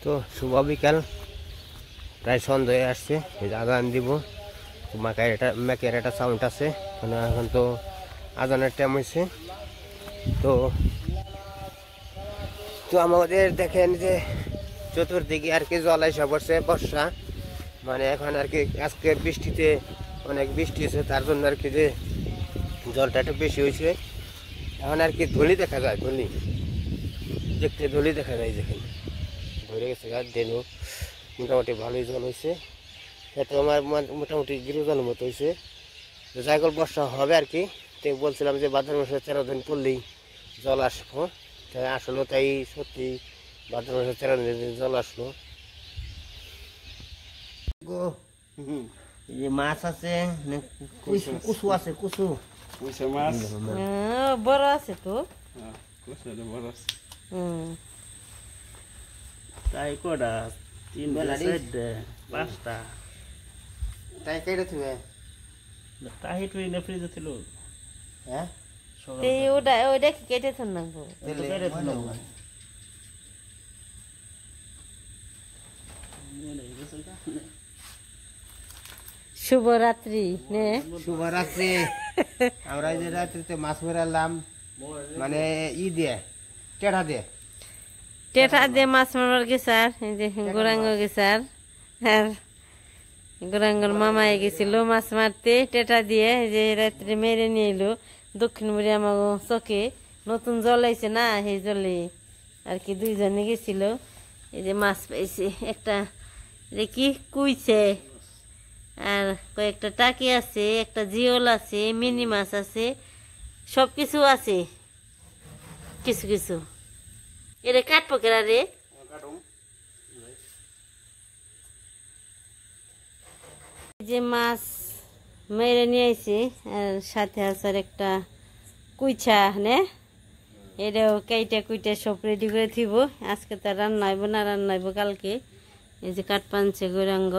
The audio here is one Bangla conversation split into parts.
তো শুভ বিকাল, প্রায় সন্ধ্যা হয়ে আসছে। আজান দিব, ম্যাকের একটা সাউন্ড আছে, মানে এখন তো আজানের টাইম হয়েছে। তো তো আমাদের দেখেন যে চতুর্দিকে আর কি জল এসে পড়ছে, বর্ষা মানে এখন আর কি আজকে বৃষ্টিতে অনেক বৃষ্টি হয়েছে, তার জন্য আর কি যে জলটা একটু বেশি হয়েছে। এখন আর কি ধুলি দেখা যায়, ধুলি দেখতে ধুলি দেখা যায়, যেখানে ধরে গেছে গাছ ডেনু মোটামুটি ভালোই জল হয়েছে। এটা আমার মোটামুটি গৃহজলের মতো হয়েছে। যাই হোক বর্ষা হবে আর কি। তো বলছিলাম যে ভাদ্র মাসে 13 দিন পড়লেই জল আসবো, তাই আসলো, তাই সত্যি ভাদ্র মাসে 13 দিন জল আসলো। এই যে মাছ আছে, কুসু আছে, কুসু মাছ বড় আছে তো, বড় আছে। তাই কটা 5টা তাই কেটে থিবে তাহি তুই না ফ্রিজে ছিল। হ্যাঁ ওইটা কি কেটে থান নাকবো। শুভরাত্রি নে, শুভরাত্রি। আমরা যে রাত্রিতে মাছ মেরালাম, মানে ই দিয়ে টেড়া দিয়ে মাছ মারবার গেছার, এই যে গোরাঙ্গ গেছার, আর গোরাঙ্গর মামাই গেছিল মাছ মারতে টেটা দিয়ে। যে রাত্রে মেরে নিয়ে এলো দক্ষিণ মুড়ি আমার চোখে নতুন জল আইছে না, সেই জলে আর কি দুইজনে গেছিল। এই যে মাছ পাইছে, একটা কি কুইছে, আর কয়েকটা টাকি আছে, একটা জিওল আছে, মিনি মাছ আছে, সব কিছু আছে, কিছু কিছু। এরে কাটবো কেরা রে? যে মাছ মেরে নিয়ে আইছি, আর সাথে আছে একটা কুইছা নে, এটাও কেইটা কুইটা সব রেডি করে থিব। আজকে তো রান্না হইব না, রান্না হইব কালকে। এই যে কাঠ পানছে গৌরাঙ্গ,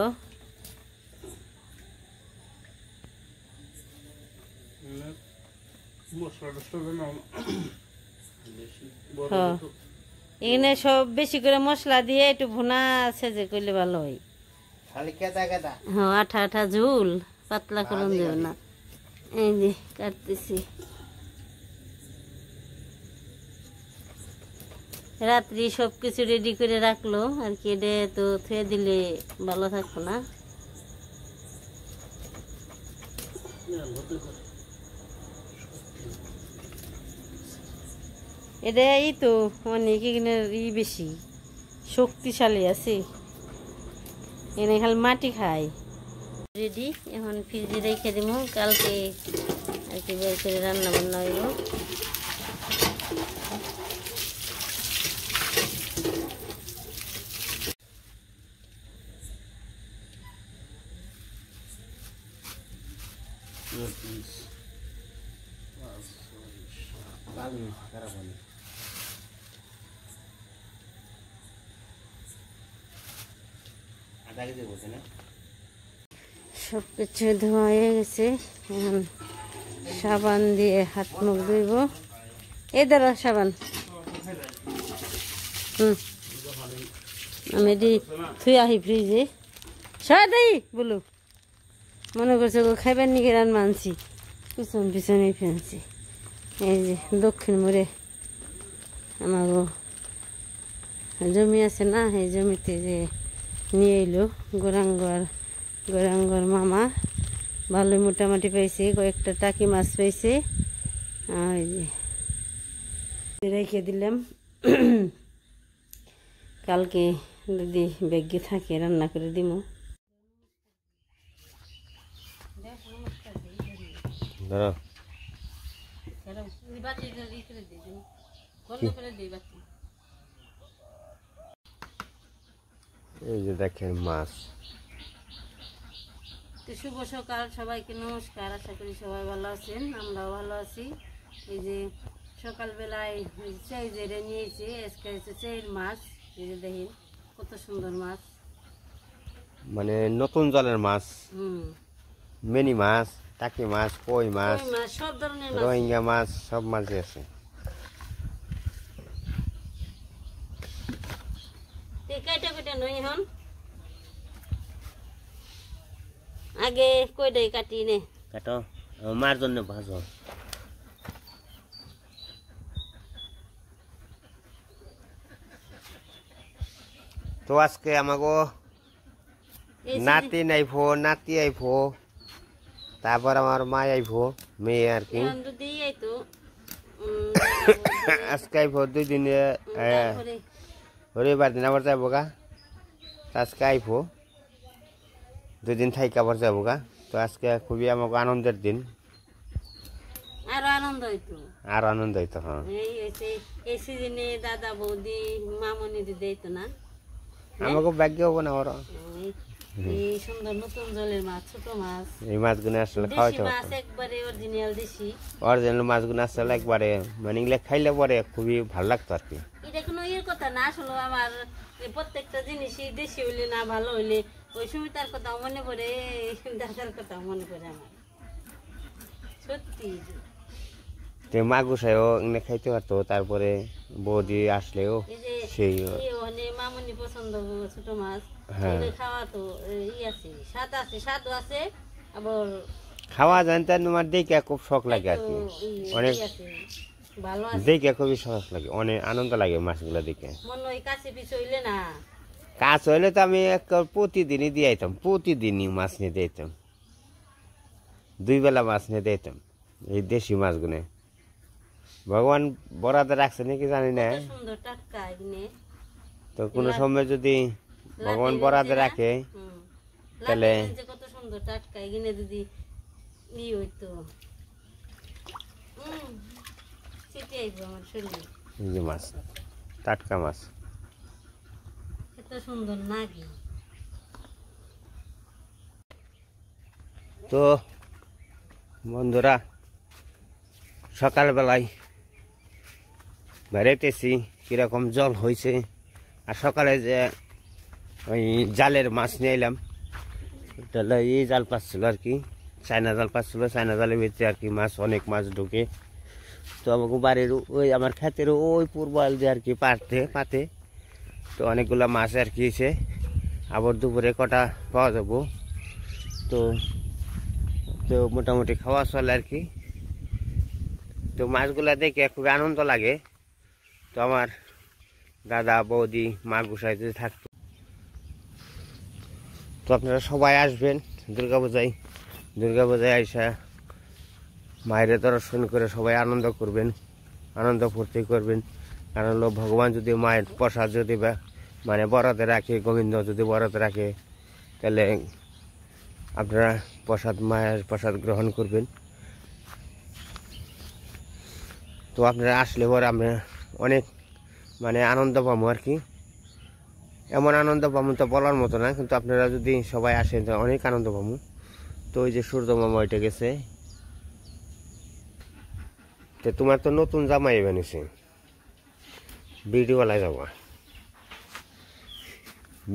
এখানে সব বেশি করে মশলা দিয়ে একটু ভুনা আছে যে করলে ভালো হয়। হ্যাঁ, আঠা আঠা ঝুল, পাতলা করুন দেবে না। এই যে কাটতেছি, রাত্রি সবকিছু রেডি করে রাখলো আর কি। এটা তো থুয়ে দিলে ভালো থাকবো না। এটাই তো অনেক এখানে বেশি শক্তিশালী আছে, এনে খালি মাটি খায়। রেডি, এখন ফ্রিজে রেখে দিব, কালকে আর কি বের করে রান্না বান্না হইব। সবকিছু ধোয়া হয়ে গেছে, এখন সাবান দিয়ে হাত মুখ ধুইব। এই ধরো সাবান, আমি থুই আহি ফ্রিজে সাদাই বলো। মনে করছে গো খাইবার নিকে রান মানছি, পিছন পিছনে ফেলছি। এই যে দক্ষিণ মোড়ে আমার জমি আছে না, এই জমিতে যে নিয়ে এলো গৌরাঙ্গর মামা। ভালোই মোটামুটি পাইছে, কয়েকটা টাকি মাছ পাইছে। এই যে রেখে দিলাম, কালকে যদি ব্যাগে থাকে রান্না করে দিব। এই যে দেখেন মাছ। শুভ সকাল, সবাইকে নমস্কার। আশা করি সবাই ভালো আছেন, আমরাও ভালো আছি। এই যে সকালবেলায় চাই জেরে নিয়েছি, আজকে হচ্ছে চাইর মাছ। এই যে দেখেন কত সুন্দর মাছ, মানে নতুন জলের মাছ, মিনি মাছ, টাকি মাছ, কই মাছ, সব ধরনের রোহিঙ্গা মাছ, সব মাছই আছে। কাইটা কাইটা নই এখন আগে কইটাই কাটি নে কাটো মার জন্য ভাজো তো আজকে আমাকে নাতি নাইবো নাতি আইবো তারপর আমার মা আইবো মেয়ে আর কি এখন যদি আইতো আজকে আইবো 2 দিনে রবিবার দিন আবার যাবো গা আজকে আইবো 2 দিন থাইকা আবার যাবো গা তো আজকে খুবই আমাকে আনন্দের দিন আরো আনন্দ হইতো আর আনন্দ হইতো হ্যাঁ এই সিজনে দাদা বৌদি মামনি দিদি হইতো না আমাকে ভাগ্য হবো না ওরা এই সুন্দর নতুন জলের মাছ ছোট মাছ এই মাছগুলো আসলে দেশি খাওয়াইতে মাছ একবারে অরিজিনাল দেশি অরিজিনাল মাছগুলো আসলে একবারে মানে এগুলো খাইলে পরে খুবই ভালো লাগতো আর কি এটা কোনো ইয়ের কথা না আসলে আমার প্রত্যেকটা জিনিসই দেশি হইলে না ভালো হইলে ওই সুমিতার কথা মনে পড়ে দাদার কথা মনে পড়ে আমার সত্যি তো মাগুসাইও এগুলো খাইতে পারতো তারপরে বৌদি আসলেও এই যে সেই মামনি পছন্দ ছোট মাছ হ্যাঁ। খাওয়া তো আছে স্বাদও আছে আবার খাওয়া জানতে তোমার দেখে খুব শখ লাগে আর কি অনেক ভালো আছে দেখে খুবই শখ লাগে অনেক আনন্দ লাগে মাছগুলো দেখে মনে হয় কাছে পিছু হইলে না কাজ হইলে তো আমি প্রতিদিনই দিয়ে আইতাম প্রতিদিনই মাছ নিয়ে দিতাম 2 বেলা মাছ নিয়ে দিতাম এই দেশি মাছগুলো ভগবান বরাতে রাখছে নাকি জানি না কত সুন্দর টাটকা এগুনে তো কোনো সময় যদি ভগবান বরাতে রাখে তাহলে যে কত সুন্দর টাটকা এগুনে যদি ই হইতো সিটি আইবো আমার শরীরে এই যে মাছ টাটকা মাছ এত সুন্দর নাগি তো বন্ধুরা সকালবেলায় বেড়াইতেছি কীরকম জল হয়েছে আর সকালে যে ওই জালের মাছ নিয়ে এলাম তাহলে এই জাল পাচ্ছিল আর কি চায়না জাল পাচ্ছিল চায়না জালের ভিতরে আর কি মাছ অনেক মাছ ঢুকে তো আমাকে বাড়ির ওই আমার ক্ষেতের ওই পূর্বাল দিয়ে আর কি পাতে তো অনেকগুলো মাছ আর কি এসে আবার দুপুরে কটা পাওয়া যাবো তো তো মোটামুটি খাওয়া চলে আর কি তো মাছগুলা দেখে খুবই আনন্দ লাগে তো আমার দাদা বৌদি মা গুসাইতে থাকতো তো আপনারা সবাই আসবেন দুর্গাপূজায় আইসা মায়ের দর্শন করে সবাই আনন্দ করবেন আনন্দ ফুর্তি করবেন কারণ হলো ভগবান যদি মায়ের প্রসাদ যদি মানে বরাতে রাখে গোবিন্দ যদি বরাতে রাখে তাহলে আপনারা মায়ের প্রসাদ গ্রহণ করবেন তো আপনারা আসলে পরে আমরা অনেক মানে আনন্দ পাবো আর কি এমন আনন্দ পাবো তো বলার মতো না কিন্তু আপনারা যদি সবাই আসেন তো অনেক আনন্দ পাবো তো ওই যে সূর্য মামা ওইটা গেছে তো তোমার তো নতুন জামাই বানিয়েছে বিউটিওয়ালায় যাবো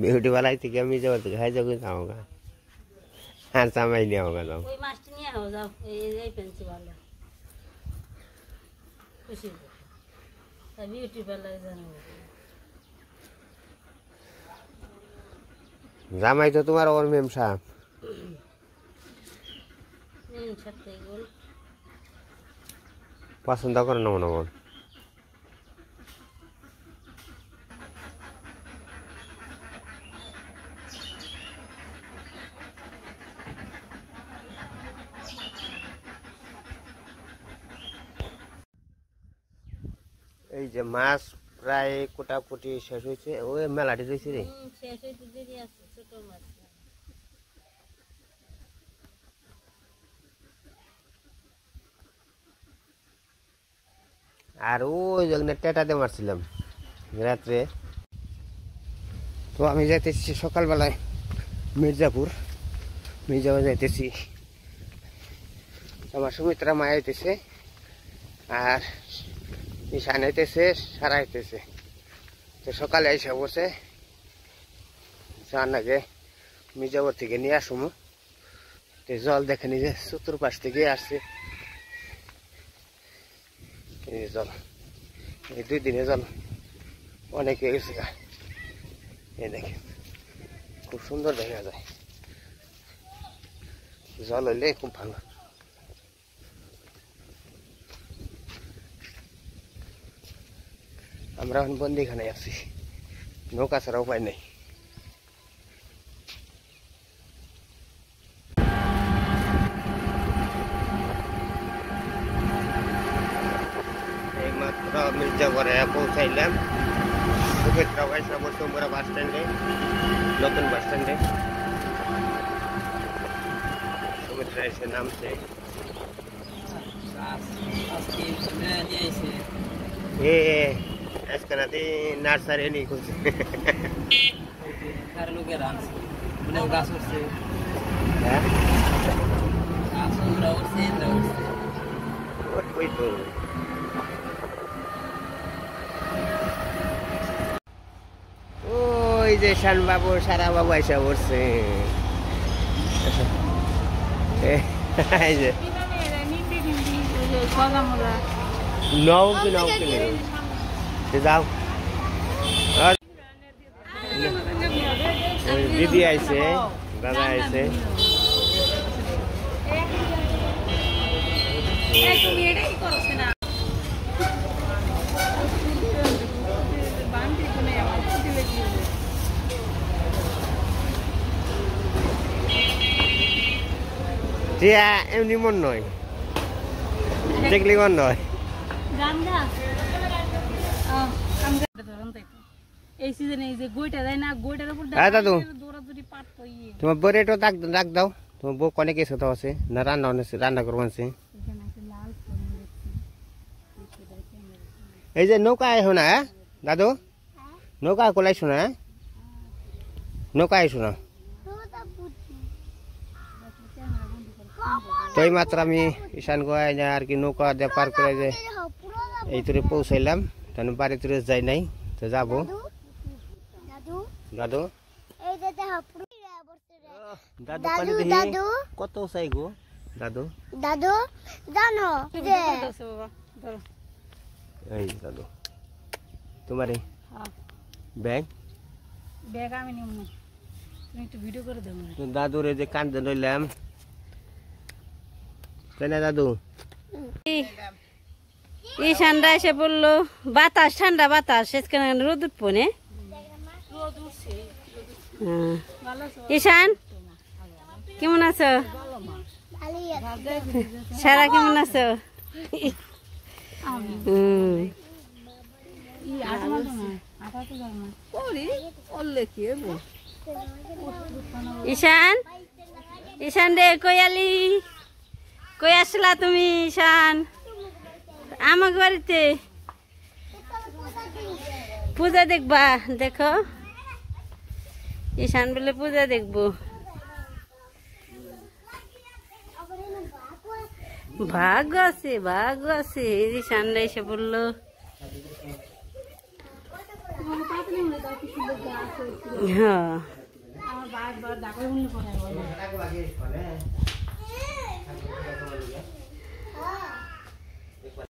বিউটিওয়ালায় থেকে আমি যাবো থেকে হাই যাবো যাও গা হ্যাঁ জামাই নিয়ে হোক যাও ওই মাছটি নিয়ে যাও এই পেন্সি ভালো খুশি বিউটি পার্লার জানো জামাই তো তোমার ওর মেম সাহেব পছন্দ করে না মনে মন এই যে মাছ প্রায় কোটাকুটি শেষ হয়েছে ওই মেলাটি রয়েছে রে শেষ হইতে দেরি আছে ছোট মাছ আর ওই জন্য টেটাতে মারছিলাম রাত্রে তো আমি যাইতেছি সকালবেলায় মির্জাপুর যাইতেছি আমার সুমিত্রা মা আইতেছে আর ঈশান আইতেছে সারা আইতেছে তো সকালে এসে বসে যার আগে মির্জাপুর থেকে নিয়ে আসুম তো জল দেখে নিজে চতুর্পাশ থেকে আসছে জল এই 2 দিনে জল অনেক হয়ে গেছে এই দেখেন খুব সুন্দর দেখা যায়, জল হইলে খুব ভালো। আমরা এখন বন্দিখানে আছি, নৌকা ছাড়া উপায় নেই। এইমাত্র মির্জাপুরে পৌঁছাইলাম, সুমিত্রা পয়সা বসুমপুরা বাস স্ট্যান্ডে, নতুন বাস স্ট্যান্ডে। সুমিত্রা এসে নামছে। আজকে রাতে নার্সারি নিয়ে খুলছে। ওই যে শান বাবু সারা বাবু এসে পড়ছে। এই যে নৌকি নৌকি যাও, দিদি আইছে, দাদা আইছে। টিয়া এমনি মন নয়, দেখলি মন নয়। এই সিজনে এই যে গইটা দেয় না, গইটার উপর দাদু দৌড়াদৌড়ি পাট তো ইয়ে তোমার বউরে একটু ডাক দাও, তোমার বউ অনেক কিছু তো আছে না, রান্না করবো আছে। এই যে নৌকা আইসো না দাদু, নৌকা কোলাইছো না, নৌকা আইসো না। তো এই মাত্র আমি ঈশান গোয়ায় আর কি নৌকা দিয়ে পার করে যে এই তোরে পৌঁছাইলাম, তাহলে বাড়ি তোরে যাই নাই, তো যাবো। দাদু দাদু পানি দেখি কত চাই গো দাদু, দাদু জানো এই দাদু তোমার ব্যাগ ব্যাগ আমি নিব না, তুমি একটু ভিডিও করে দেবো না। দাদুর এই যে কান্দে রইলাম, তাই না দাদু? ঈশানরা এসে বললো বাতাস, ঠান্ডা বাতাস, সেখানে রোদ উঠবো নে। ঈশান কেমন আছো? সারা কেমন আছো? ঈশান, ঈশান রে কই আলি, কই আসলা তুমি? ঈশান আমার বাড়িতে পূজা দেখবা, দেখো ঈশান বলে পূজা দেখবো। ভাগ আছে, ভাগ আছে। ঈশানরা এসে বললো হ্যাঁ